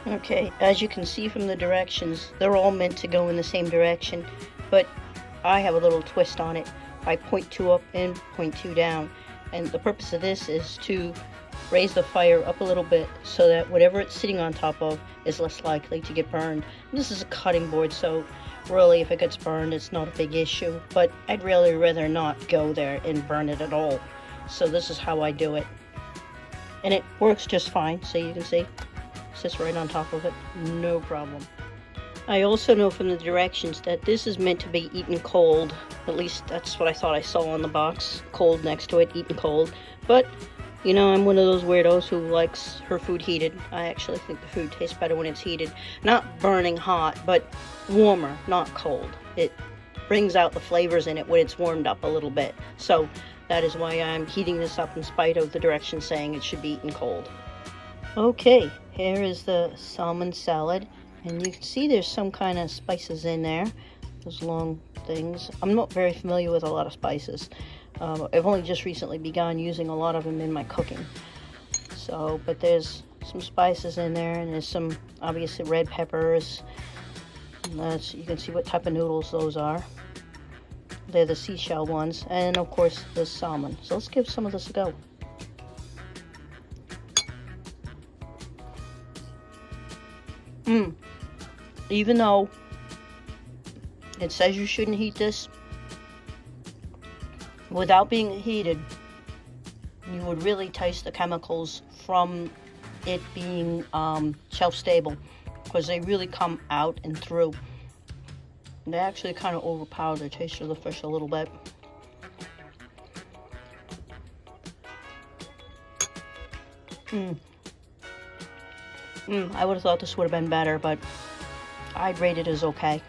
Okay, as you can see from the directions, they're all meant to go in the same direction, but I have a little twist on it. I point 2 up and point 2 down, and the purpose of this is to raise the fire up a little bit so that whatever it's sitting on top of is less likely to get burned. And this is a cutting board, so really if it gets burned it's not a big issue, but I'd really rather not go there and burn it at all. So this is how I do it, and it works just fine. So you can see sits right on top of it, no problem. I also know from the directions that this is meant to be eaten cold. At least that's what I thought I saw on the box, cold next to it, eaten cold. But you know, I'm one of those weirdos who likes her food heated. I actually think the food tastes better when it's heated. Not burning hot, but warmer, not cold. It brings out the flavors in it when it's warmed up a little bit. So that is why I'm heating this up in spite of the directions saying it should be eaten cold. Okay, here is the salmon salad, and you can see there's some kind of spices in there, those long things. I'm not very familiar with a lot of spices. I've only just recently begun using a lot of them in my cooking. So, but there's some spices in there, and there's some obviously red peppers. And you can see what type of noodles those are. They're the seashell ones, and of course the salmon. So let's give some of this a go. Even though it says you shouldn't heat this, without being heated, you would really taste the chemicals from it being shelf stable, because they really come out and through. They actually kind of overpower the taste of the fish a little bit. I would have thought this would have been better, but I'd rate it as okay.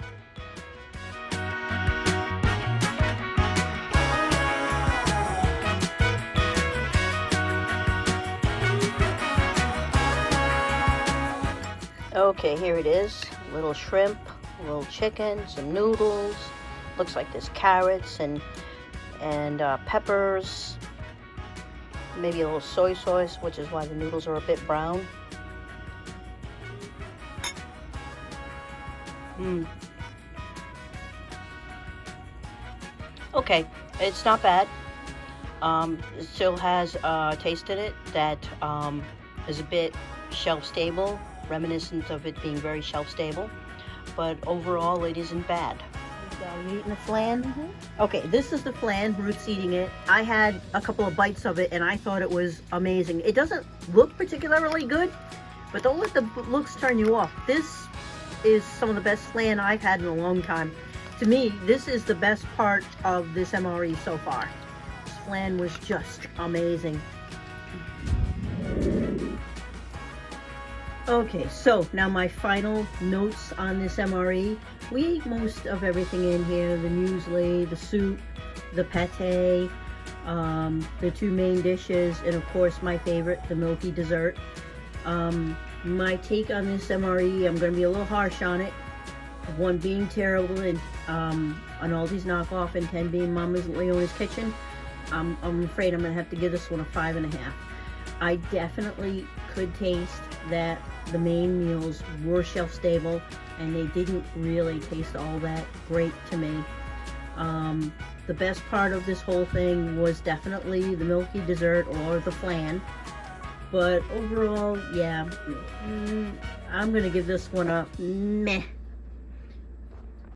Okay, here it is. A little shrimp, a little chicken, some noodles. Looks like there's carrots and peppers. Maybe a little soy sauce, which is why the noodles are a bit brown. Okay, it's not bad. It still has a taste in it that is a bit shelf stable, reminiscent of it being very shelf stable, but overall it isn't bad. Are you eating the flan? Okay, this is the flan. Ruth's eating it. I had a couple of bites of it and I thought it was amazing. It doesn't look particularly good, but don't let the looks turn you off. This is some of the best flan I've had in a long time. To me, this is the best part of this MRE so far. This flan was just amazing. Okay, so now my final notes on this MRE. We ate most of everything in here: the muesli, the soup, the pate, the 2 main dishes, and of course my favorite, the milky dessert. My take on this MRE, I'm going to be a little harsh on it. 1 being terrible and on all these knockoff, and 10 being Mama's Leona's Kitchen. I'm afraid I'm going to have to give this one a 5.5. I definitely could taste that the main meals were shelf stable and they didn't really taste all that great to me. The best part of this whole thing was definitely the milky dessert or the flan. But overall, yeah, I'm going to give this one a meh.